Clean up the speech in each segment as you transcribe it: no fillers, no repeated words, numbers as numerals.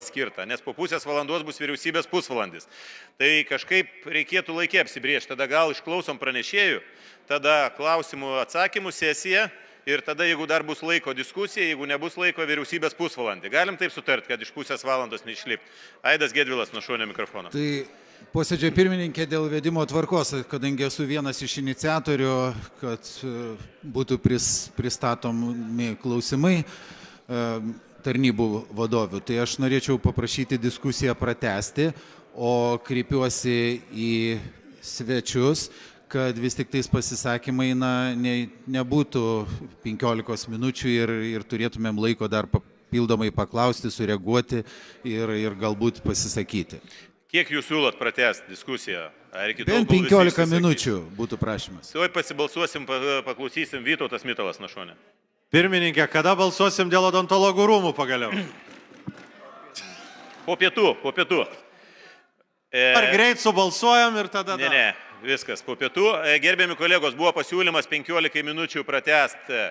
skirta, nes po pusės valandos bus vyriausybės pusvalandis. Tai kažkaip reikėtų laikė apsibriežti, tada gal išklausom pranešėjų, tada klausimų atsakymų sesija ir tada, jeigu dar bus laiko diskusija, jeigu nebus laiko vyriausybės pusvalandį. Galim taip sutarti, kad iš pusės valandos neišlipti. Aidas Gedvilas nuo šonio mikrofono. Tai posėdžio pirmininkė dėl vedimo tvarkos, kadangi esu vienas iš iniciatorių, kad būtų pristatomi klausimai tarnybų vadovių. Tai aš norėčiau paprašyti diskusiją pratęsti, o kreipiuosi į svečius, kad vis tik tais pasisakymai nebūtų 15 minučių ir turėtumėm laiko dar papildomai paklausti, sureaguoti ir galbūt pasisakyti. Kiek jūs siūlot pratęsti diskusiją? Bent 15 minučių būtų prašymas. Tuoj pasibalsuosim, paklausysim Vytautas Mitalas nuo šonio. Pirmininkė, kada balsuosim dėl odontologų rūmų pagaliau? Po pietų. Ar greit subalsuojam ir tada... Ne, viskas, po pietų. Gerbiami kolegos, buvo pasiūlymas 15 minučių pratęsti.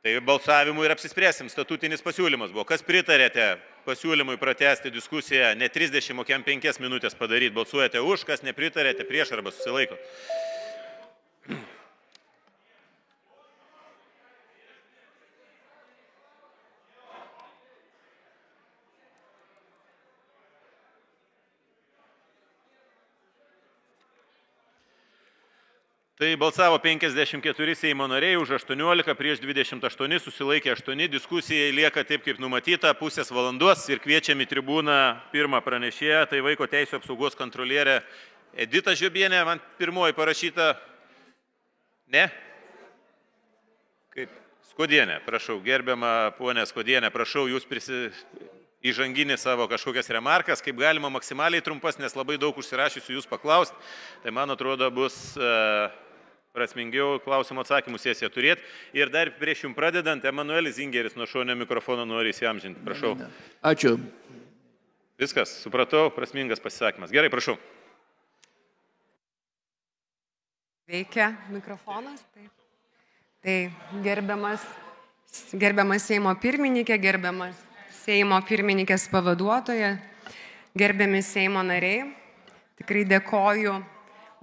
Tai balsavimu ir apsispręsim, statutinis pasiūlymas buvo. Kas pritarėte pasiūlymui pratęsti diskusiją, ne 30, o 5 minutės padaryti, balsuojate už, kas nepritarėte prieš arba susilaiko. Tai balsavo 54 Seimo nariai, už 18, prieš 28, susilaikė 8, diskusijai lieka taip, kaip numatyta, pusės valandos ir kviečiam į tribūną pirmą pranešėją, tai Vaiko teisių apsaugos kontrolierė Edita Žiobienė, man pirmoji parašyta, ne? Kaip? Skodienė, prašau, gerbiama ponė Skodienė, prašau, jūs įžanginį savo kažkokias remarkas, kaip galima maksimaliai trumpas, nes labai daug užsirašysiu jūs paklausti, tai man atrodo bus prasmingiau klausimų atsakymų sesiją turėti. Ir dar prieš jums pradedant, Emanuelis Zingeris nuo šonio mikrofono nori įsiamžinti. Prašau. Ačiū. Viskas, supratau, prasmingas pasisakymas. Gerai, prašau. Veikia mikrofonas. Tai gerbiamas Seimo pirmininkė, gerbiamas Seimo pirmininkės pavaduotoja, gerbiami Seimo nariai, tikrai dėkoju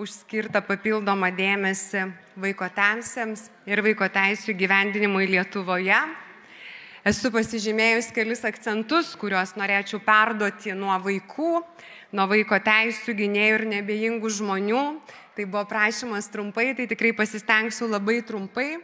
už skirtą papildomą dėmesį vaiko teisėms ir vaiko teisių gyvendinimui Lietuvoje. Esu pasižymėjus kelis akcentus, kuriuos norėčiau perduoti nuo vaikų, nuo vaiko teisių gynėjų ir neabejingų žmonių. Tai buvo prašymas trumpai, tai tikrai pasistengsiu labai trumpai.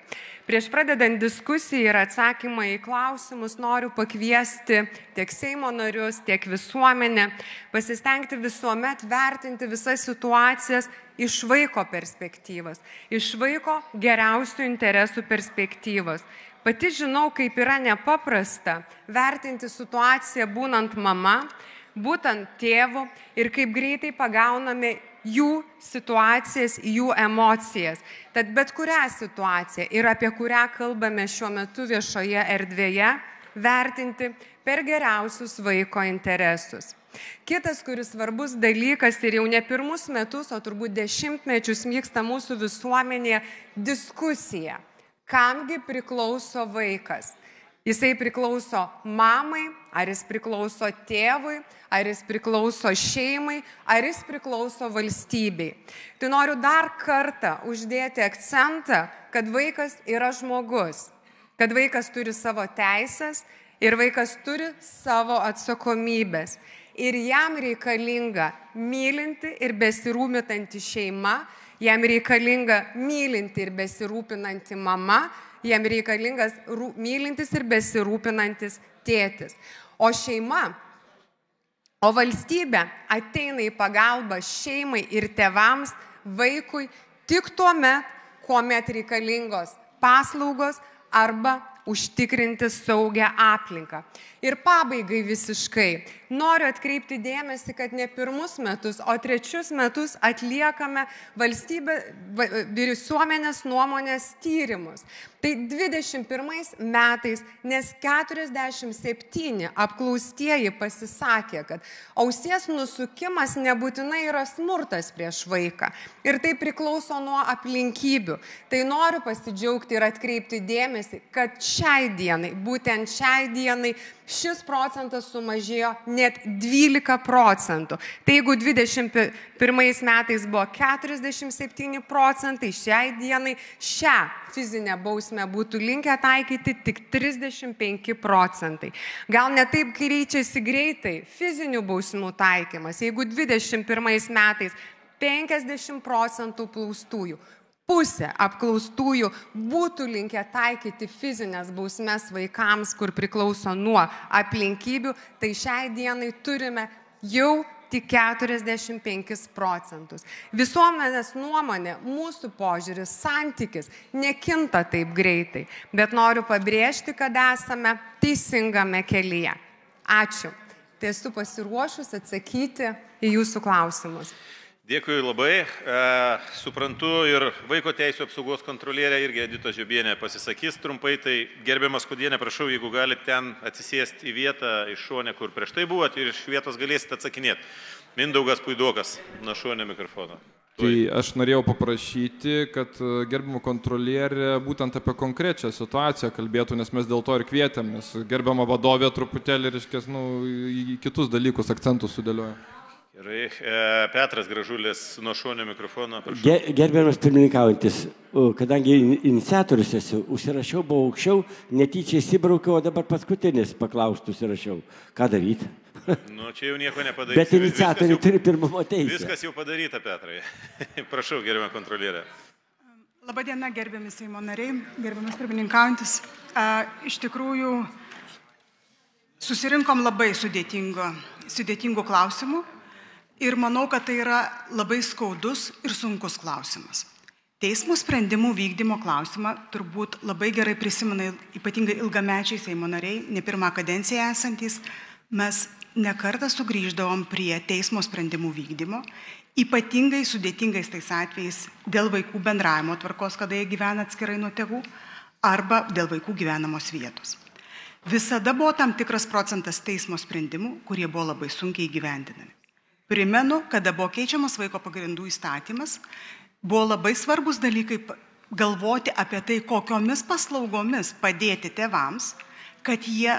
Prieš pradedant diskusiją ir atsakymą į klausimus noriu pakviesti tiek Seimo narius, tiek visuomenę, pasistengti visuomet vertinti visas situacijas iš vaiko perspektyvos, iš vaiko geriausių interesų perspektyvos. Pati žinau, kaip yra nepaprasta vertinti situaciją būnant mama, būtent tėvu ir kaip greitai pagauname jų situacijas, jų emocijas. Tad bet kurią situaciją ir apie kurią kalbame šiuo metu viešoje erdvėje, vertinti per geriausius vaiko interesus. Kitas, kuris svarbus dalykas ir jau ne pirmus metus, o turbūt dešimtmečius vyksta mūsų visuomenėje diskusija. Kamgi priklauso vaikas? Jisai priklauso mamai, ar jis priklauso tėvui, ar jis priklauso šeimai, ar jis priklauso valstybei. Tai noriu dar kartą uždėti akcentą, kad vaikas yra žmogus, kad vaikas turi savo teisės ir vaikas turi savo atsakomybės. Ir jam reikalinga mylinti ir besirūpinanti šeima, jam reikalinga mylinti ir besirūpinanti mama, jam reikalingas mylintis ir besirūpinantis tėtis. O šeima, o valstybė ateina į pagalbą šeimai ir tėvams, vaikui tik tuomet, kuomet reikalingos paslaugos arba užtikrinti saugią aplinką. Ir pabaigai visiškai noriu atkreipti dėmesį, kad ne pirmus metus, o trečius metus atliekame visuomenės nuomonės tyrimus. Tai 21 metais, nes 47 apklaustieji pasisakė, kad ausies nusukimas nebūtinai yra smurtas prieš vaiką. Ir tai priklauso nuo aplinkybių. Tai noriu pasidžiaugti ir atkreipti dėmesį, kad šiai dienai, būtent šiai dienai, šis procentas sumažėjo net 12%. Tai jeigu 21 metais buvo 47 procentai, šiai dienai šią fizinę bausmę būtų linkę taikyti tik 35 procentai. Gal ne taip keičiasi greitai fizinių bausmių taikymas. Jeigu 21 metais 50 procentų apklaustųjų, pusė apklaustųjų būtų linkę taikyti fizinės bausmes vaikams, kur priklauso nuo aplinkybių, tai šiai dienai turime jau tik 45 procentus. Visuomenės nuomonė, mūsų požiūris, santykis nekinta taip greitai, bet noriu pabrėžti, kad esame teisingame kelyje. Ačiū. Tai esu pasiruošus atsakyti į jūsų klausimus. Dėkui labai. Suprantu ir vaiko teisų apsaugos kontrolierė irgi Edita Žiobienė pasisakys trumpai. Tai gerbiamas Skuodienė, prašau, jeigu galite ten atsisėsti į vietą iš šonę, kur prieš tai buvot, ir iš vietos galėsite atsakinėti. Mindaugas Puidokas, nuo šonio mikrofono. Tai aš norėjau paprašyti, kad gerbiamą kontrolierė būtent apie konkrečią situaciją kalbėtų, nes mes dėl to ir kvietėmės. Gerbiamą vadovę truputėlį, reiškia, į kitus dalykus akcentus sudėliojo. Gerai. Petras Gražulis, nuo šonio mikrofono. Gerbiamas pirmininkaujantis, kadangi iniciatorius esu, užsirašiau, buvau aukščiau, netyčia įsibraukiau, o dabar paskutinis paklaustų užsirašiau. Ką daryti? Nu, čia jau nieko nepadarysi. Bet iniciatoriai turi pirmumo teisę. Viskas jau padaryta, Petrai. Prašau, gerbiamą kontrolierę. Labadiena, gerbiami Seimo nariai, gerbiamas pirmininkaujantis. Iš tikrųjų, susirinkom labai sudėtingų klausimų. Ir manau, kad tai yra labai skaudus ir sunkus klausimas. Teismo sprendimų vykdymo klausimą turbūt labai gerai prisimena ypatingai ilgamečiai Seimo nariai, ne pirmą kadenciją esantys. Mes nekartą sugrįždavom prie teismo sprendimų vykdymo, ypatingai sudėtingais tais atvejais dėl vaikų bendravimo tvarkos, kada jie gyvena atskirai nuo tėvų, arba dėl vaikų gyvenamos vietos. Visada buvo tam tikras procentas teismo sprendimų, kurie buvo labai sunkiai įgyvendinami. Primenu, kada buvo keičiamas vaiko pagrindų įstatymas, buvo labai svarbus dalykai galvoti apie tai, kokiomis paslaugomis padėti tėvams, kad jie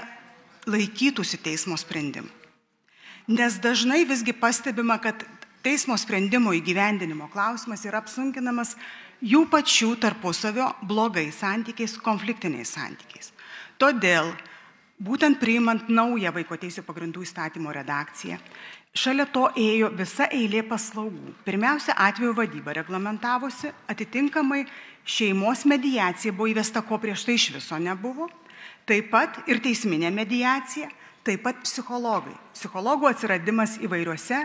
laikytųsi teismo sprendimų. Nes dažnai visgi pastebima, kad teismo sprendimo įgyvendinimo klausimas yra apsunkinamas jų pačių tarpusavio blogais santykiais, konfliktiniais santykiais. Todėl, būtent priimant naują vaiko teisių pagrindų įstatymo redakciją, šalia to ėjo visa eilė paslaugų. Pirmiausia, atvejo vadyba reglamentavusi, atitinkamai šeimos mediacija buvo įvesta, ko prieš tai iš viso nebuvo, taip pat ir teisminė mediacija, taip pat psichologai. Psichologų atsiradimas įvairiuose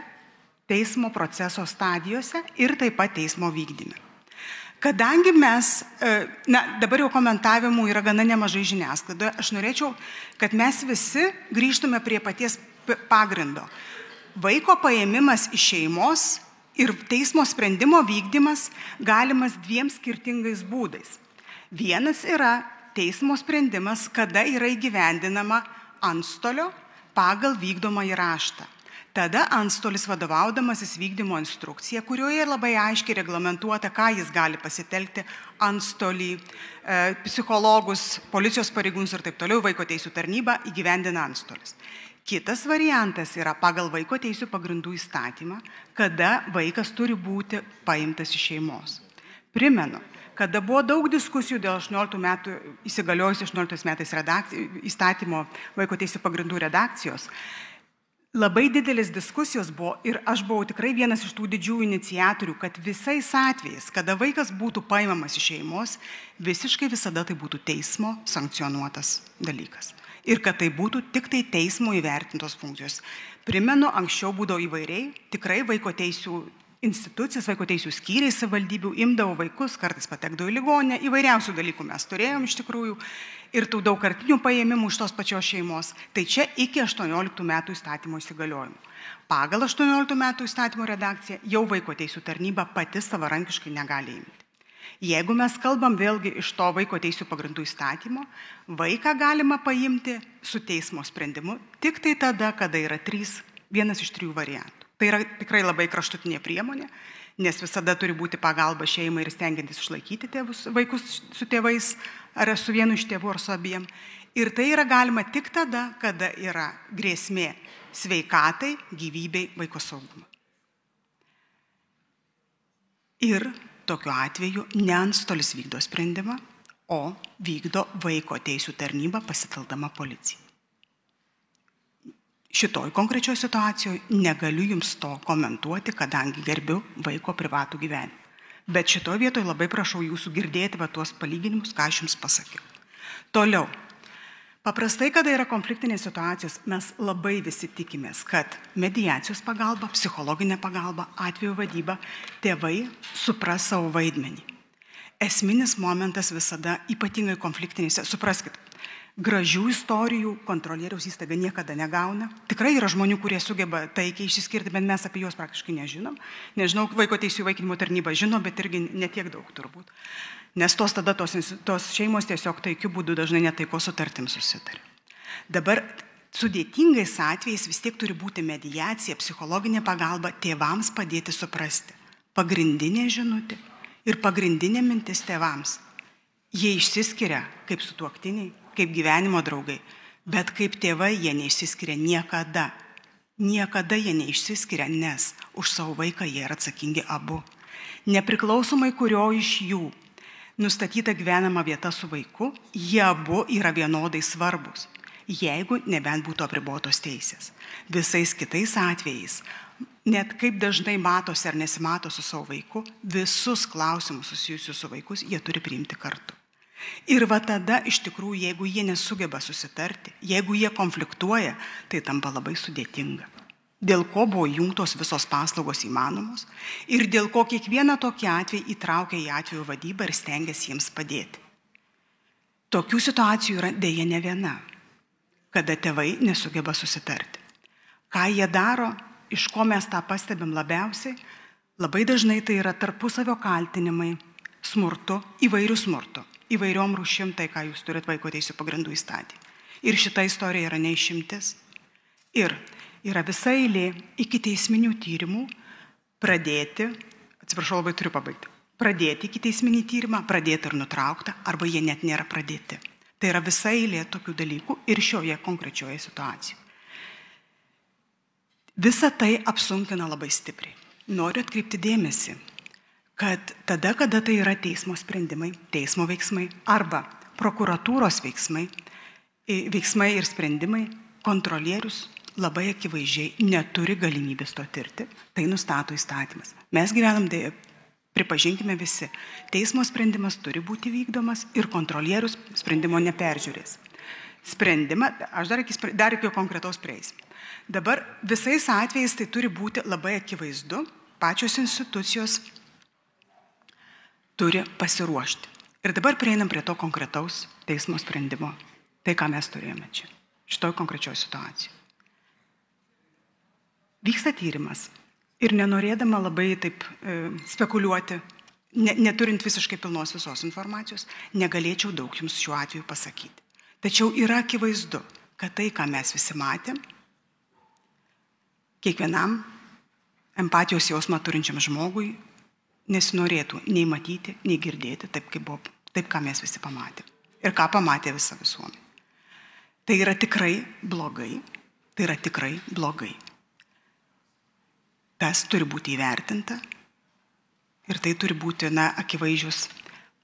teismo proceso stadijose ir taip pat teismo vykdyme. Kadangi mes, dabar jau komentavimų yra gana nemažai žiniasklaidoje, aš norėčiau, kad mes visi grįžtume prie paties pagrindo. Vaiko paėmimas iš šeimos ir teismo sprendimo vykdymas galimas dviem skirtingais būdais. Vienas yra teismo sprendimas, kada yra įgyvendinama antstolio pagal vykdomąjį raštą. Tada antstolis vadovaudamasis vykdymo instrukcija, kurioje labai aiškiai reglamentuota, ką jis gali pasitelkti antstolį, psichologus, policijos pareigūnus ir taip toliau, vaiko teisių tarnybą įgyvendina antstolis. Kitas variantas yra pagal vaiko teisių pagrindų įstatymą, kada vaikas turi būti paimtas iš šeimos. Primenu, kada buvo daug diskusijų dėl 18 metų įsigaliojus 18 metais įstatymo vaiko teisių pagrindų redakcijos, labai didelis diskusijos buvo ir aš buvau tikrai vienas iš tų didžiųjų iniciatorių, kad visais atvejais, kada vaikas būtų paimamas iš šeimos, visiškai visada tai būtų teismo sankcionuotas dalykas. Ir kad tai būtų tik tai teismo įvertintos funkcijos. Primenu, anksčiau būdavo įvairiai, tikrai vaiko teisių institucijas, vaiko teisių skyriai savivaldybių imdavo vaikus, kartais patekdavo į ligoninę, įvairiausių dalykų mes turėjom iš tikrųjų ir tų daugkartinių paėmimų iš tos pačios šeimos. Tai čia iki 18 metų įstatymo įsigaliojimo. Pagal 18 metų įstatymo redakciją jau vaiko teisių tarnyba pati savarankiškai negali imti. Jeigu mes kalbam vėlgi iš to vaiko teisų pagrindų įstatymo, vaiką galima paimti su teismo sprendimu tik tai tada, kada yra vienas iš 3 variantų. Tai yra tikrai labai kraštutinė priemonė, nes visada turi būti pagalba šeimai ir stengiantis išlaikyti vaikus su tėvais, ar su vienu iš tėvų, ar su abiem. Ir tai yra galima tik tada, kada yra grėsmė sveikatai, gyvybei, vaiko saugumui. Ir tokiu atveju ne antstolis vykdo sprendimą, o vykdo vaiko teisų tarnyba pasitelkdama policiją. Šitoj konkrečioje situacijoje negaliu jums to komentuoti, kadangi gerbiu vaiko privatų gyvenimą. Bet šitoj vietoje labai prašau jūsų girdėti tuos palyginimus, ką aš jums pasakiau. Toliau. Paprastai, kada yra konfliktinės situacijos, mes labai visi tikimės, kad mediacijos pagalba, psichologinė pagalba, atvejo vadyba, tėvai supras savo vaidmenį. Esminis momentas visada, ypatingai konfliktinėse, supraskit, gražių istorijų kontrolieriaus įstaiga niekada negauna. Tikrai yra žmonių, kurie sugeba taikiai išsiskirti, bet mes apie juos praktiškai nežinom. Nežinau, vaiko teisų įvaikinimo tarnyba žino, bet irgi netiek daug turbūt. Nes tos šeimos tiesiog taikiu būdu dažnai netaiko sutartim susitarė. Dabar sudėtingais atvejais vis tiek turi būti mediacija, psichologinė pagalba tėvams padėti suprasti. Pagrindinė žinutė ir pagrindinė mintis tėvams. Jie išsiskiria kaip sutuoktiniai, kaip gyvenimo draugai, bet kaip tėvai jie neišsiskiria niekada. Niekada jie neišsiskiria, nes už savo vaiką jie yra atsakingi abu. Nepriklausomai kurio iš jų nustatyta gyvenama vieta su vaiku, jie abu yra vienodai svarbus, jeigu nebent būtų apribotos teisės. Visais kitais atvejais, net kaip dažnai matosi ar nesimato su savo vaiku, visus klausimus susijusius su vaikus jie turi priimti kartu. Ir tada iš tikrųjų, jeigu jie nesugeba susitarti, jeigu jie konfliktuoja, tai tampa labai sudėtinga. Dėl ko buvo jungtos visos paslaugos įmanomos ir dėl ko kiekvieną tokį atvejį įtraukia į atvejo vadybą ir stengiasi jiems padėti. Tokių situacijų yra dėja ne viena, kada tėvai nesugeba susitarti. Ką jie daro, iš ko mes tą pastebim labiausiai, labai dažnai tai yra tarpusavio kaltinimai, smurtu, įvairių smurtu. Įvairiom rūšim, tai ką jūs turit vaiko teisų pagrindų įstatymą. Ir šita istorija yra neišimtis. Ir yra visa eilė iki teisminių tyrimų pradėti, atsiprašau, labai turiu pabaigti, pradėti iki teisminį tyrimą, pradėti ir nutraukta, arba jie net nėra pradėti. Tai yra visa eilė tokių dalykų ir šioje konkrečioje situacijoje. Visa tai apsunkina labai stipriai. Noriu atkreipti dėmesį, kad tada, kada tai yra teismo sprendimai, teismo veiksmai arba prokuratūros veiksmai ir sprendimai, kontrolierius labai akivaizdžiai neturi galimybės to tirti, tai nustato įstatymas. Mes gyvenam, pripažinkime visi, teismo sprendimas turi būti vykdomas ir kontrolierius sprendimo neperžiūrės. Sprendimą, aš dar iki konkretaus prieisim. Dabar visais atvejais tai turi būti labai akivaizdu, pačios institucijos turi pasiruošti. Ir dabar prieinam prie to konkretaus teismo sprendimo. Tai, ką mes turėjome čia, šitoj konkrečioje situacijoje. Vyksta tyrimas ir nenorėdama labai taip spekuliuoti, neturint visiškai pilnos visos informacijos, negalėčiau daug jums šiuo atveju pasakyti. Tačiau yra akivaizdu, kad tai, ką mes visi matėm, kiekvienam empatijos jausmą turinčiam žmogui nesinorėtų nei matyti, nei girdėti taip, ką mes visi pamatėm. Ir ką pamatė visa visuomenė. Tai yra tikrai blogai. Tai yra tikrai blogai. Tas turi būti įvertinta ir tai turi būti, akivaizdžios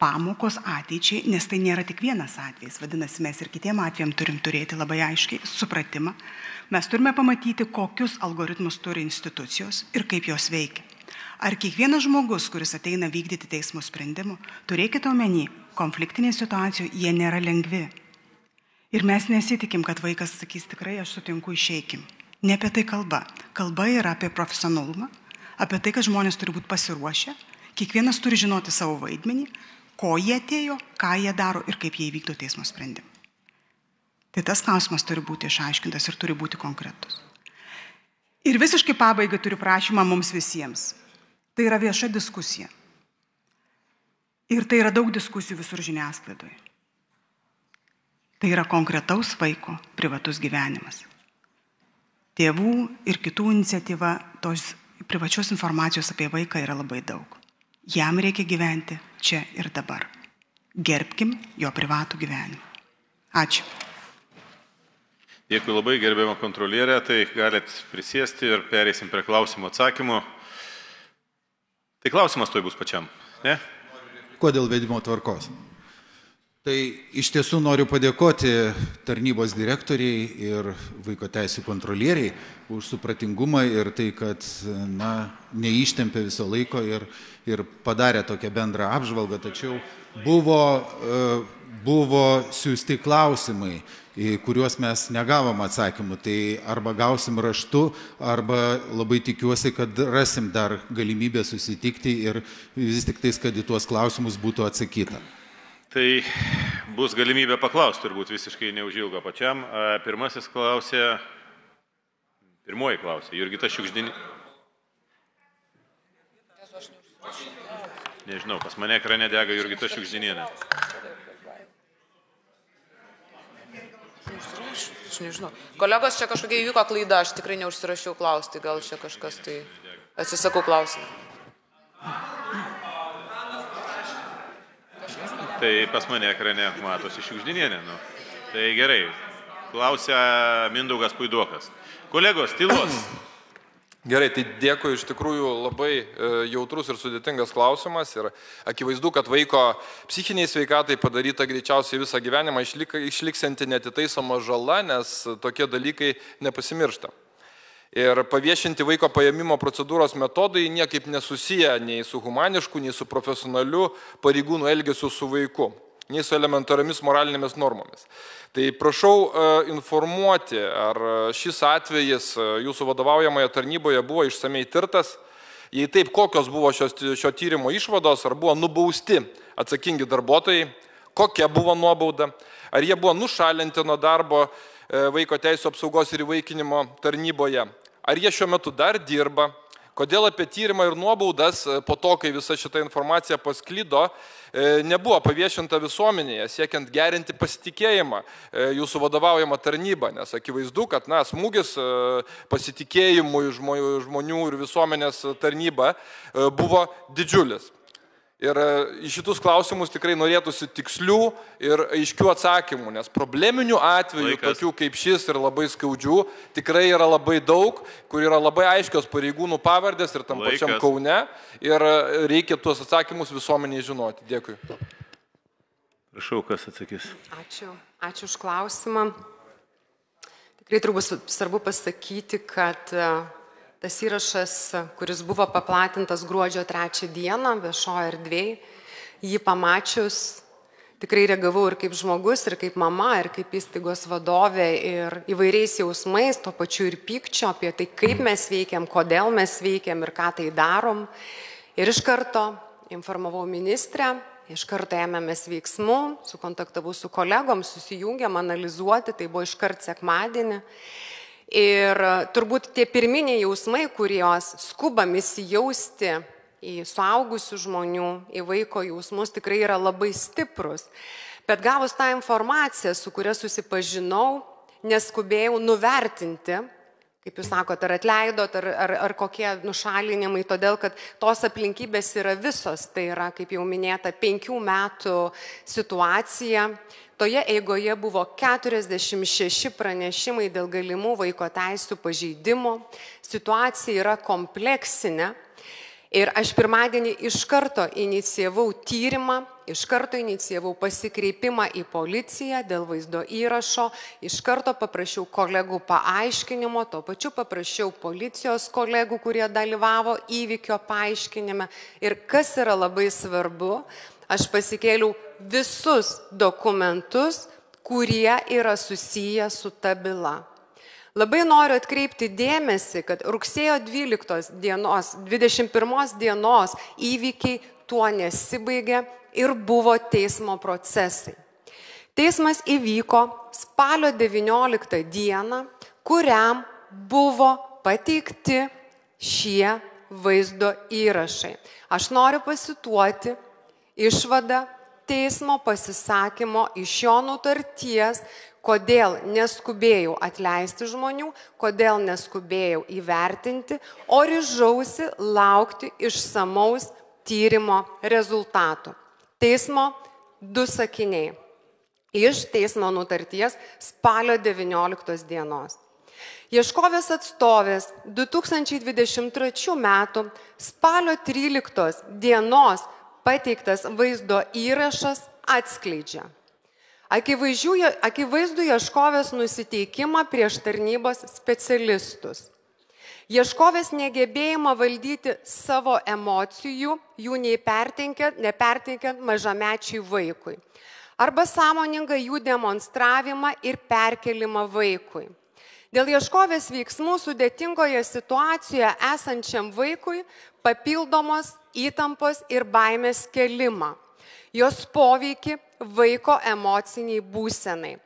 pamokos ateičiai, nes tai nėra tik vienas atvejis. Vadinasi, mes ir kitiem atvejam turim turėti labai aiškiai supratimą. Mes turime pamatyti, kokius algoritmus turi institucijos ir kaip jos veikia. Ar kiekvienas žmogus, kuris ateina vykdyti teismo sprendimų, turėkite omeny, konfliktinėje situacijoje jie nėra lengvi. Ir mes nesitikim, kad vaikas sakys, tikrai aš sutinku, išeikim. Ne apie tai kalba. Kalba yra apie profesionalumą, apie tai, kad žmonės turi būti pasiruošę, kiekvienas turi žinoti savo vaidmenį, ko jie atėjo, ką jie daro ir kaip jie įvykdo teismo sprendimą. Tai tas klausimas turi būti išaiškintas ir turi būti konkretus. Ir visiškai pabaigai turiu prašymą mums visiems. Tai yra vieša diskusija. Ir tai yra daug diskusijų visur žiniasklaidoje. Tai yra konkretaus vaiko privatus gyvenimas. Tėvų ir kitų iniciatyva tos privačios informacijos apie vaiką yra labai daug. Jam reikia gyventi čia ir dabar. Gerbkim jo privatų gyvenimą. Ačiū. Dėkui labai, gerbiama kontrolierė, tai galit prisėsti ir pereisim prie klausimų atsakymų. Tai klausimas toj bus pačiam, ne? Kodėl vedimo tvarkos? Tai iš tiesų noriu padėkoti tarnybos direktoriai ir vaiko teisų kontrolieriai už supratingumą ir tai, kad neištempė viso laiko ir padarė tokią bendrą apžvalgą, tačiau buvo siųsti klausimai, į kuriuos mes negavom atsakymų. Tai arba gausim raštu, arba labai tikiuosi, kad rasim dar galimybę susitikti ir vis tik tais, kad į tuos klausimus būtų atsakyta. Tai bus galimybė paklausti, turbūt visiškai neužilgo pačiam. Pirmoji klausė, Jurgita Šiugždinė. Nežinau, pas mane ekrane dega Jurgita Šiugždinienė. Aš nežinau. Kolegos, čia kažkokia įvyko klaida, aš tikrai neužsirašiau klausti, gal čia kažkas, tai atsisakau klausimą. Tai pas mane ekrane matosi Šiugždinienė. Tai gerai, klausia Mindaugas Puidokas. Kolegos, tylos. Gerai, tai dėkui, iš tikrųjų labai jautrus ir sudėtingas klausimas ir akivaizdu, kad vaiko psichiniai sveikatai padaryta greičiausiai visą gyvenimą išliksanti netitaisoma žala, nes tokie dalykai nepasimiršta. Ir paviešinti vaiko paėmimo procedūros metodai niekaip nesusiję nei su humanišku, nei su profesionaliu pareigūnų elgesiu su vaiku, nei su elementariomis moralinėmis normomis. Tai prašau informuoti, ar šis atvejis jūsų vadovaujamoje tarnyboje buvo išsamei tirtas, jei taip, kokios buvo šio tyrimo išvados, ar buvo nubausti atsakingi darbuotojai, kokia buvo nuobauda, ar jie buvo nušalinti nuo darbo vaiko teisų apsaugos ir įvaikinimo tarnyboje, ar jie šiuo metu dar dirba, kodėl apie tyrimą ir nuobaudas po to, kai visa šita informacija pasklido, nebuvo paviešinta visuomenėje, siekiant gerinti pasitikėjimą jūsų vadovaujamą tarnybą, nes akivaizdu, kad smūgis pasitikėjimui žmonių ir visuomenės tarnyba buvo didžiulis. Ir į šitus klausimus tikrai norėtųsi tikslių ir aiškių atsakymų, nes probleminių atvejų, tokių kaip šis ir labai skaudžių, tikrai yra labai daug, kur yra labai aiškios pareigūnų pavardės ir tam pačiam Kaune, ir reikia tuos atsakymus visuomeniai žinoti. Dėkui. Prašau, kas atsakys. Ačiū už klausimą. Tikrai turbūt svarbu pasakyti, kad tas įrašas, kuris buvo paplatintas gruodžio 3 dieną viešoje erdvėje, jį pamačius tikrai reagavau ir kaip žmogus, ir kaip mama, ir kaip įstaigos vadovė, ir įvairiais jausmais, tuo pačiu ir pykčio apie tai, kaip mes veikiam, kodėl mes veikiam ir ką tai darom. Ir iš karto informavau ministrę, iš karto ėmėmės veiksmų, sukontaktavau su kolegom, susijungėm analizuoti, tai buvo iškart sekmadienį. Ir turbūt tie pirminiai jausmai, kuriuos skubam įsijausti į suaugusių žmonių, į vaiko jausmus, tikrai yra labai stiprus. Bet gavus tą informaciją, su kuria susipažinau, neskubėjau nuvertinti, kaip jūs sakot, ar atleidot, ar kokie nušalinimai, todėl kad tos aplinkybės yra visos, tai yra, kaip jau minėta, 5 metų situacija. Toje eigoje buvo 46 pranešimai dėl galimų vaiko teisų pažeidimų. Situacija yra kompleksinė. Ir aš pirmadienį iš karto inicijavau tyrimą, iš karto inicijavau pasikreipimą į policiją dėl vaizdo įrašo, iš karto paprašiau kolegų paaiškinimo, tuo pačiu paprašiau policijos kolegų, kurie dalyvavo įvykio paaiškinime. Ir kas yra labai svarbu, aš pasikėliau visus dokumentus, kurie yra susiję su ta byla. Labai noriu atkreipti dėmesį, kad rugsėjo 12 dienos, 21 dienos įvykiai tuo nesibaigė ir buvo teismo procesai. Teismas įvyko spalio 19 dieną, kuriam buvo pateikti šie vaizdo įrašai. Aš noriu pasituoti Išvada teismo pasisakymo iš jo nutarties, kodėl neskubėjau atleisti žmonių, kodėl neskubėjau įvertinti, o ryžausi laukti išsamaus tyrimo rezultatų. Teismo 2 sakiniai. Iš teismo nutarties spalio 19 dienos. Ieškovės atstovės 2023 metų spalio 13 dienos pateiktas vaizdo įrašas atskleidžia akivaizdų ieškovės nusiteikimą prieš tarnybos specialistus. Ieškovės negebėjimą valdyti savo emocijų, jų neperteikiant mažamečiai vaikui. Arba sąmoningą jų demonstravimą ir perkelimą vaikui. Dėl ieškovės veiksmų sudėtingoje situacijoje esančiam vaikui papildomos įtampos ir baimės kelimą. Jos poveikį vaiko emociniai būsenai.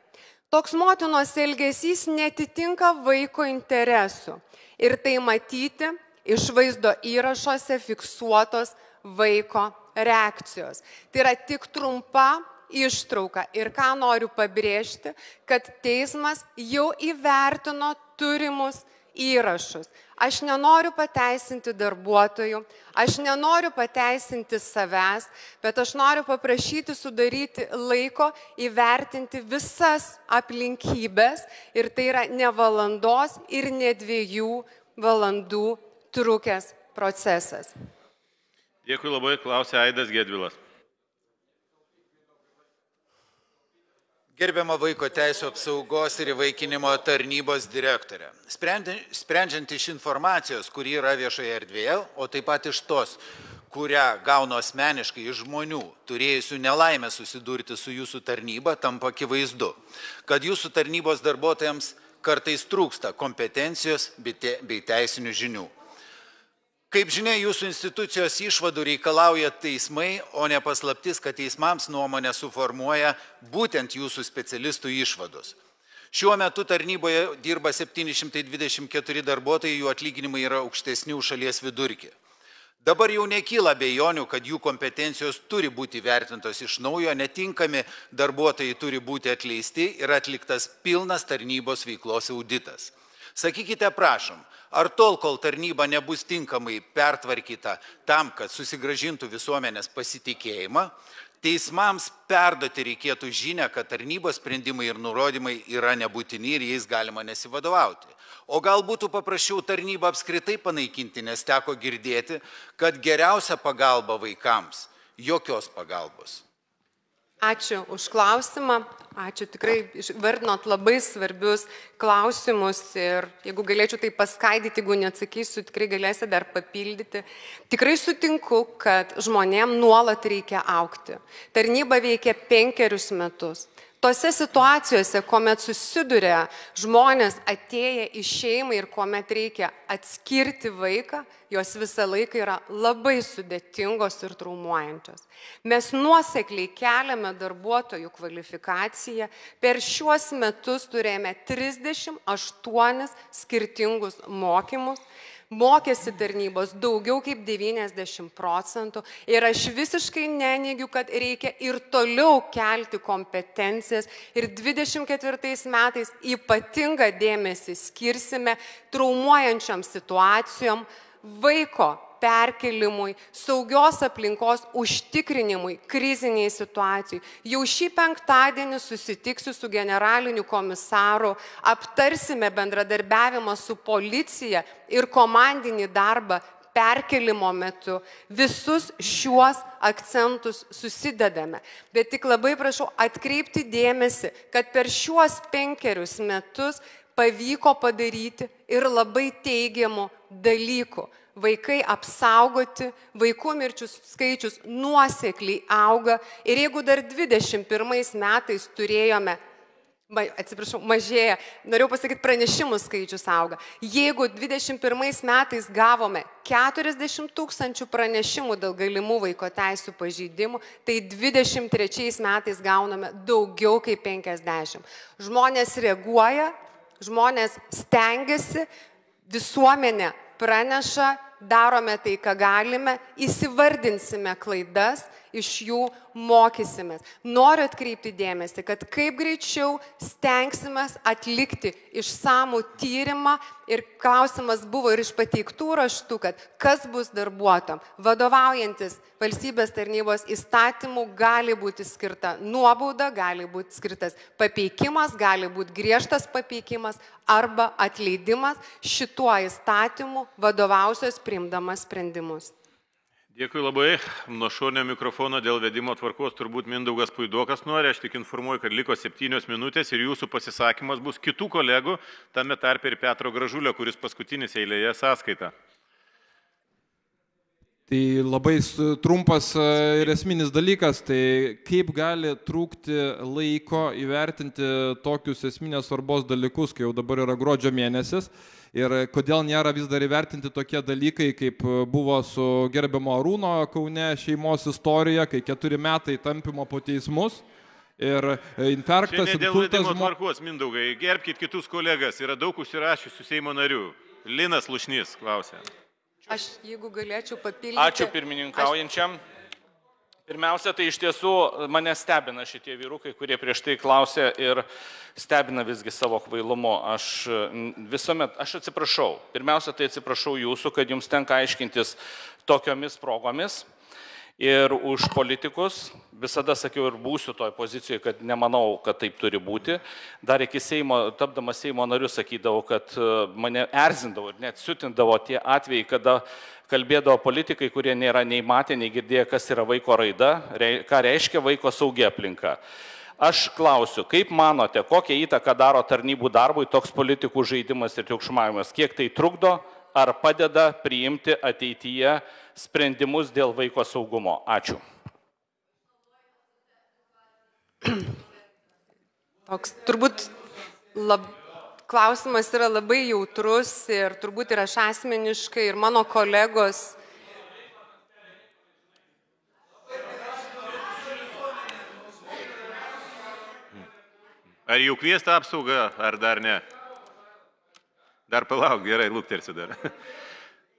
Toks motinos elgesys netitinka vaiko interesų ir tai matyti iš vaizdo įrašuose fiksuotos vaiko reakcijos. Tai yra tik trumpa ištrauka ir ką noriu pabrėžti, kad teismas jau įvertino turimus įrašus. Aš nenoriu pateisinti darbuotojų, aš nenoriu pateisinti savęs, bet aš noriu paprašyti sudaryti laiko įvertinti visas aplinkybės ir tai yra ne valandos ir ne 2 valandų trukęs procesas. Dėkui labai, klausia Aidas Gedvilas. Gerbiama Vaiko teisų apsaugos ir įvaikinimo tarnybos direktorė. Sprendžiant iš informacijos, kuri yra viešoje erdvėje, o taip pat iš tos, kurią gaunu asmeniškai iš žmonių, turėjusių nelaimę susidurti su jūsų tarnyba, tampa akivaizdu, kad jūsų tarnybos darbuotojams kartais trūksta kompetencijos bei teisinių žinių. Kaip žinia, jūsų institucijos išvadų reikalauja teismai, o ne paslaptis, kad teismams nuomonę suformuoja būtent jūsų specialistų išvados. Šiuo metu tarnyboje dirba 724 darbuotojai, jų atlyginimai yra aukštesni už šalies vidurkį. Dabar jau nekyla abejonių, kad jų kompetencijos turi būti vertintos iš naujo, netinkami darbuotojai turi būti atleisti ir atliktas pilnas tarnybos veiklos auditas. Sakykite, prašom, ar tol, kol tarnyba nebus tinkamai pertvarkyta tam, kad susigrąžintų visuomenės pasitikėjimą, teismams perduoti reikėtų žinią, kad tarnybos sprendimai ir nurodymai yra nebūtini ir jais galima nesivadovauti. O gal būtų paprasčiau tarnybą apskritai panaikinti, nes teko girdėti, kad geriausia pagalba vaikams – jokios pagalbos. Ačiū už klausimą. Ačiū, tikrai vardinot labai svarbius klausimus ir jeigu galėčiau tai paskaidyti, jeigu neatsakysiu, tikrai galėsite dar papildyti. Tikrai sutinku, kad žmonėm nuolat reikia augti. Tarnyba veikia 5 metus. Tose situacijose, kuomet susiduria žmonės atėję į šeimą ir kuomet reikia atskirti vaiką, jos visą laiką yra labai sudėtingos ir traumuojančios. Mes nuosekliai keliame darbuotojų kvalifikaciją. Per šiuos metus turėjome 38 skirtingus mokymus. Mokėsi tarnybos daugiau kaip 90% ir aš visiškai neneigiu, kad reikia ir toliau kelti kompetencijas ir 24 metais ypatingą dėmesį skirsime traumuojančiam situacijom, vaiko perkelimui, saugios aplinkos užtikrinimui, kriziniai situacijai. Jau šį penktadienį susitiksiu su generaliniu komisaru, aptarsime bendradarbiavimą su policija ir komandinį darbą perkelimo metu. Visus šiuos akcentus susidedame. Bet tik labai prašau atkreipti dėmesį, kad per šiuos 5 metus pavyko padaryti ir labai teigiamų dalykų. Vaikai apsaugoti, vaikų mirčių skaičius nuosekliai auga ir jeigu dar 21 metais turėjome, mažėja, norėjau pasakyti, pranešimų skaičius auga. Jeigu 21 metais gavome 40 000 pranešimų dėl galimų vaiko teisų pažeidimų, tai 23 metais gauname daugiau kaip 50. Žmonės reaguoja, žmonės stengiasi, visuomenė praneša, darome tai, ką galime, įsivardinsime klaidas iš jų mokysimės. Noriu atkreipti dėmesį, kad kaip greičiau stengsimės atlikti išsamų tyrimą ir klausimas buvo ir iš pateiktų raštų, kad kas bus darbuotojam. Vadovaujantis valstybės tarnybos įstatymų gali būti skirta nuobauda, gali būti skirtas papeikimas, gali būti griežtas papeikimas arba atleidimas. Šituo įstatymu vadovausios priimdamas sprendimus. Dėkui labai. Nuo šonio mikrofono dėl vedimo tvarkos turbūt Mindaugas Puidokas nori. Aš tik informuoju, kad liko 7 minutės ir jūsų pasisakymas bus kitų kolegų, tame tarpe ir Petro Gražulio, kuris paskutinis eilėje sąskaita. Tai labai trumpas ir esminis dalykas, tai kaip gali trūkti laiko įvertinti tokius esminės svarbos dalykus, kai jau dabar yra gruodžio mėnesis, ir kodėl nėra vis dar įvertinti tokie dalykai, kaip buvo su gerbiamo Arūno Kaune šeimos istorija, kai 4 metai tampimo po teismus. Ir infarktas, insultas... Dėl vedimo tvarkos, Mindaugai, gerbkit kitus kolegas, yra daug užsirašiusių Seimo narių. Linas Lušnys klausė. Aš, jeigu galėčiau papildyti... Ačiū pirmininkaujančiam. Pirmiausia, tai iš tiesų mane stebina šitie vyrukai, kurie prieš tai klausė ir stebina visgi savo kvailumu. Aš atsiprašau. Pirmiausia, tai atsiprašau jūsų, kad jums tenka aiškintis tokiomis progomis. Ir už politikus, visada sakiau ir būsiu toj pozicijoje, kad nemanau, kad taip turi būti. Dar iki Seimo, tapdamas Seimo nariu, sakydavau, kad mane erzindavo ir net siutindavo tie atvejai, kada kalbėdavo politikai, kurie nėra nei matę, nei girdėję, kas yra vaiko raida, ką reiškia vaiko saugi aplinka. Aš klausiu, kaip manote, kokią įtaką daro tarnybų darbui toks politikų žaidimas ir triukšmavimas? Kiek tai trukdo? Ar padeda priimti ateityje sprendimus dėl vaiko saugumo? Ačiū. Toks turbūt klausimas yra labai jautrus ir turbūt ir aš asmeniškai ir mano kolegos. Ar jau kviesta apsauga, ar dar ne? Dar palauk, gerai, luktersiu dar.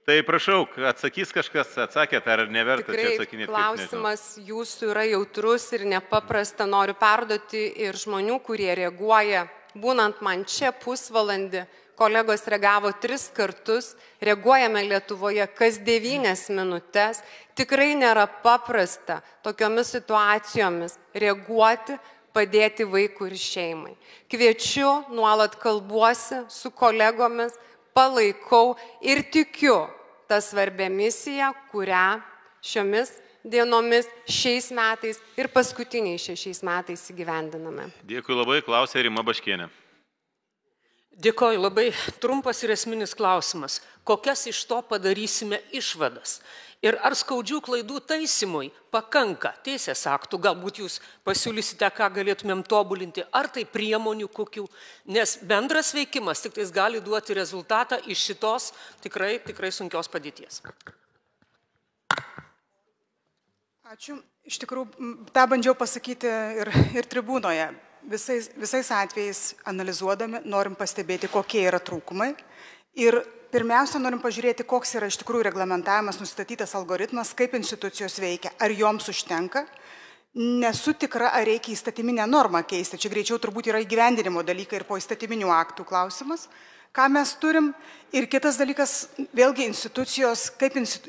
Tai prašau, atsakys kažkas, atsakėt, ar neverta čia atsakinėti? Tikrai klausimas jūsų yra jautrus ir nepaprasta. Noriu perduoti ir žmonių, kurie reaguoja. Būnant man čia pusvalandį, kolegos reagavo 3 kartus, reaguojame Lietuvoje kas 9 minutės. Tikrai nėra paprasta tokiomis situacijomis reaguoti, padėti vaikui ir šeimai. Kviečiu, nuolat kalbuosi su kolegomis, palaikau ir tikiu tą svarbę misiją, kurią šiomis dienomis, šiais metais ir paskutiniais 6 metais įgyvendiname. Dėkui labai, klausė Rima Baškienė. Dėkoju, labai trumpas ir esminis klausimas. Kokias iš to padarysime išvadas? Ir ar skaudžių klaidų taisymui pakanka teisės aktų, galbūt jūs pasiūlysite, ką galėtumėm tobulinti, ar tai priemonių kokių, nes bendras veikimas tik tais gali duoti rezultatą iš šitos tikrai sunkios padėties. Ačiū. Iš tikrųjų, tą bandžiau pasakyti ir tribūnoje. Visais atvejais analizuodami norim pastebėti, kokie yra trūkumai. Ir pirmiausia, norim pažiūrėti, koks yra iš tikrųjų reglamentavimas, nustatytas algoritmas, kaip institucijos veikia, ar joms užtenka. Nesu tikra, ar reikia įstatyminę normą keisti. Čia greičiau turbūt yra įgyvendinimo dalykai ir po įstatyminių aktų klausimas. Ką mes turim. Ir kitas dalykas, vėlgi institucijos,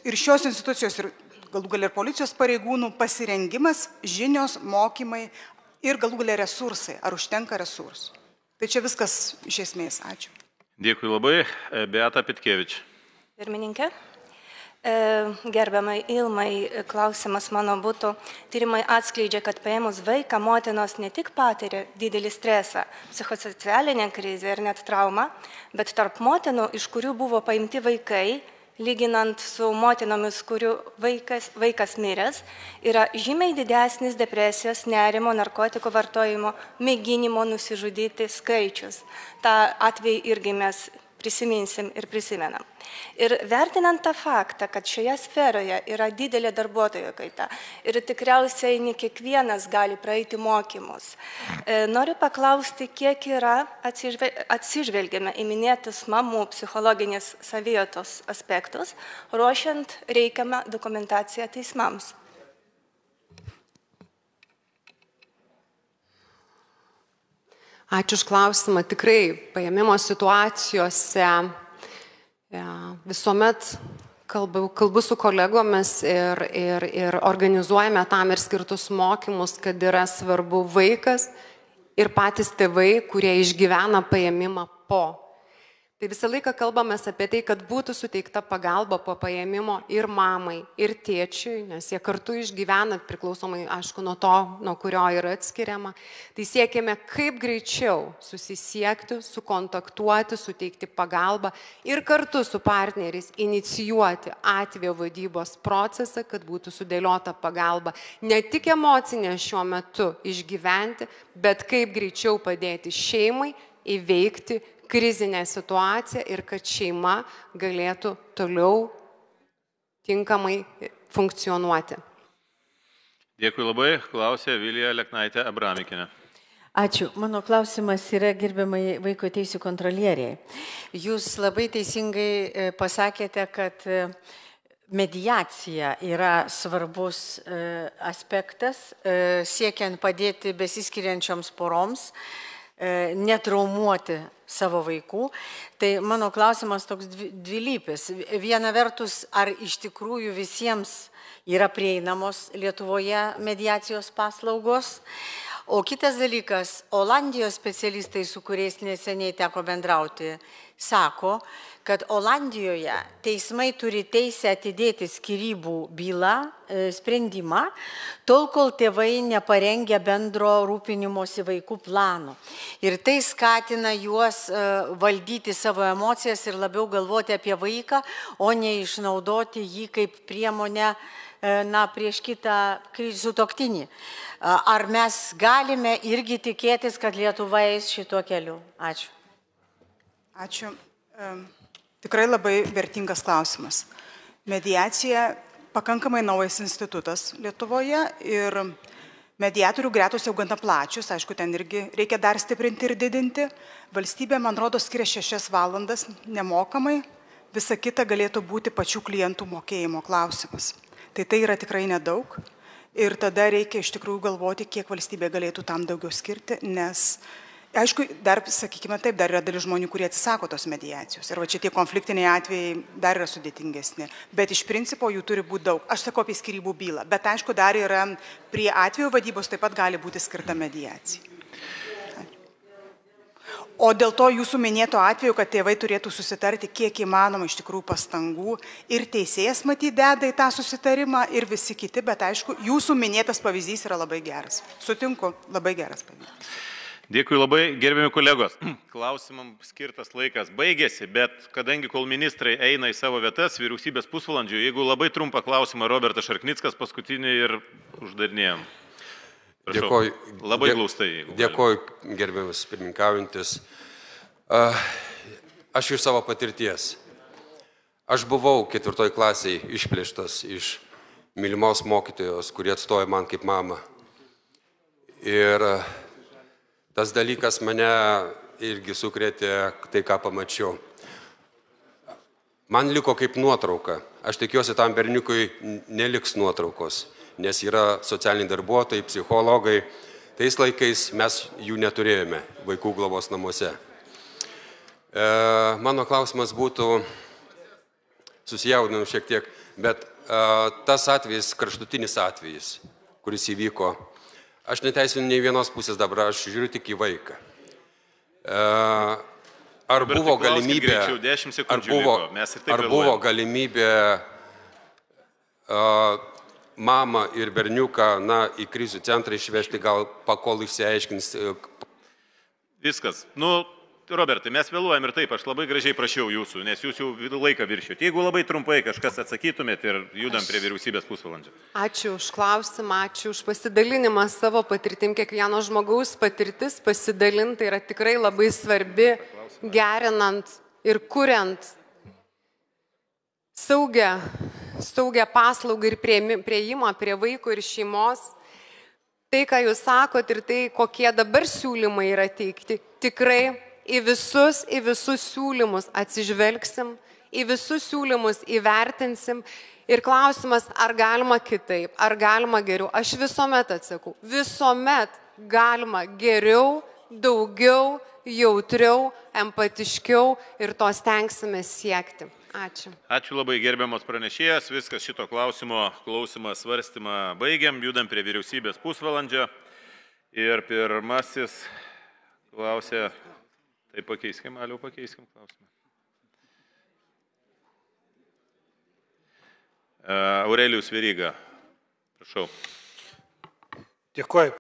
ir šios institucijos, ir galų galia ir policijos pareigūnų pasirengimas, žinios, mokymai ir galų galia resursai. Ar užtenka resursų? Tai čia viskas iš esmės. Ačiū. Dėkui labai. Beata Pitkevič. Pirmininkė, gerbiamai Ilmai, klausimas mano būtų. Tyrimai atskleidžia, kad paėmus vaiką, motinos ne tik patiria didelį stresą, psichosocialinę krizę ir net traumą, bet tarp motinų, iš kurių buvo paimti vaikai, lyginant su motinomis, kurių vaikas miręs, yra žymiai didesnis depresijos, nerimo, narkotikų vartojimo, mėginimo nusižudyti skaičius. Ta atvejį irgi mes prisiminsim ir prisimenam. Ir vertinant tą faktą, kad šioje sferoje yra didelė darbuotojų kaita ir tikriausiai ne kiekvienas gali praeiti mokymus, noriu paklausti, kiek yra atsižvelgiame į minėtus mamų psichologinės savijautos aspektus, ruošiant reikiamą dokumentaciją teismams. Ačiū už klausimą. Tikrai paėmimo situacijose visuomet kalbu su kolegomis ir organizuojame tam ir skirtus mokymus, kad yra svarbu vaikas ir patys tėvai, kurie išgyvena paėmimą po. Tai visą laiką kalbamės apie tai, kad būtų suteikta pagalba po paėmimo ir mamai, ir tėčiui, nes jie kartu išgyvena, priklausomai, aišku, nuo to, nuo kurio yra atskiriama. Tai siekėme kaip greičiau susisiekti, sukontaktuoti, suteikti pagalbą ir kartu su partneriais inicijuoti atvejo vadybos procesą, kad būtų sudėliota pagalba ne tik emocinė šiuo metu išgyventi, bet kaip greičiau padėti šeimai įveikti krizinę situaciją ir kad šeima galėtų toliau tinkamai funkcionuoti. Dėkui labai. Klausė Vilija Leknaitė Abramikinė. Ačiū. Mano klausimas yra gerbiamai vaiko teisų kontrolieriai. Jūs labai teisingai pasakėte, kad mediacija yra svarbus aspektas, siekiant padėti besiskiriančioms poroms, netraumuoti savo vaikų. Tai mano klausimas toks dvilypis. Viena vertus, ar iš tikrųjų visiems yra prieinamos Lietuvoje mediacijos paslaugos? O kitas dalykas, Olandijos specialistai, su kuriais neseniai teko bendrauti, sako, kad Olandijoje teismai turi teisę atidėti skyrybų bylą, sprendimą, tol kol tėvai neparengia bendro rūpinimosi vaikų plano. Ir tai skatina juos valdyti savo emocijas ir labiau galvoti apie vaiką, o ne išnaudoti jį kaip priemonę prieš kitą sutuoktinį. Ar mes galime irgi tikėtis, kad Lietuva eis šituo keliu? Ačiū. Ačiū. Tikrai labai vertingas klausimas. Mediacija pakankamai naujas institutas Lietuvoje ir mediatorių gretos jau gana plačius, aišku, ten irgi reikia dar stiprinti ir didinti. Valstybė, man rodo, skiria 6 valandas nemokamai, visa kita galėtų būti pačių klientų mokėjimo klausimas. Tai yra tikrai nedaug ir tada reikia iš tikrųjų galvoti, kiek valstybė galėtų tam daugiau skirti, nes aišku, dar, sakykime taip, dar yra dalis žmonių, kurie atsisako tos mediacijos. Ir va čia tie konfliktiniai atvejai dar yra sudėtingesni. Bet iš principo jų turi būti daug. Aš sakau apie skyrybų bylą. Bet aišku, dar yra prie atvejo vadybos taip pat gali būti skirta mediacija. O dėl to jūsų minėto atveju, kad tėvai turėtų susitarti, kiek įmanoma iš tikrųjų pastangų ir teisėjas matyt deda į tą susitarimą ir visi kiti, bet aišku, jūsų minėtas pavyzdys yra labai geras. Sutinku, labai geras pavyzdys. Dėkui labai, gerbiami kolegos. Klausimams skirtas laikas baigėsi, bet kadangi kol ministrai eina į savo vietas, vyriausybės pusvalandžių, jeigu labai trumpą klausimą Robertas Šarknickas paskutinį ir uždarinėjom. Dėkoju. Labai glaustai. Dėkoju, gerbiamas pirmininkaujantis. Aš iš savo patirties. Aš buvau 4 klasėje išplėštas iš mylimos mokytojos, kurie atstoja man kaip mama. Ir tas dalykas mane irgi sukrėtė tai, ką pamačiau. Man liko kaip nuotrauka. Aš tikiuosi, tam berniukui neliks nuotraukos, nes yra socialiniai darbuotojai, psichologai. Tais laikais mes jų neturėjome vaikų globos namuose. Mano klausimas būtų, susijaudinau šiek tiek, bet tas atvejis, kraštutinis atvejis, kuris įvyko, aš neteisinu nei vienos pusės dabar, aš žiūriu tik į vaiką. Ar buvo galimybė mamą ir berniuką į krizių centrą išvežti, gal pakol išsiaiškins? Viskas. Robertai, mes vėluojam ir taip, aš labai gražiai prašiau jūsų, nes jūs jau laiką viršijot. Jeigu labai trumpai kažkas atsakytumėt ir judam prie vyriausybės pusvalandžio. Ačiū už klausimą, ačiū už pasidalinimą savo patirtim. Kiekvieno žmogaus patirtis pasidalinti yra tikrai labai svarbi, gerinant ir kuriant saugią paslaugą ir prieimą prie vaiko ir šeimos. Tai, ką jūs sakot ir tai, kokie dabar siūlymai yra teikti, tikrai į visus siūlymus atsižvelgsim, į visus siūlymus įvertinsim ir klausimas, ar galima kitaip, ar galima geriau. Aš visuomet atsakau, visuomet galima geriau daugiau, jautriau, empatiškiau ir to stengsime siekti. Ačiū. Ačiū labai gerbiamas pranešėjas. Viskas šito klausimo klausimą, svarstymą baigiam. Judam prie vyriausybės pusvalandžio. Ir pirmasis klausė, tai pakeiskim, Aliau, pakeiskim klausimą. Aurelijus Veryga, prašau. Dėkuoju,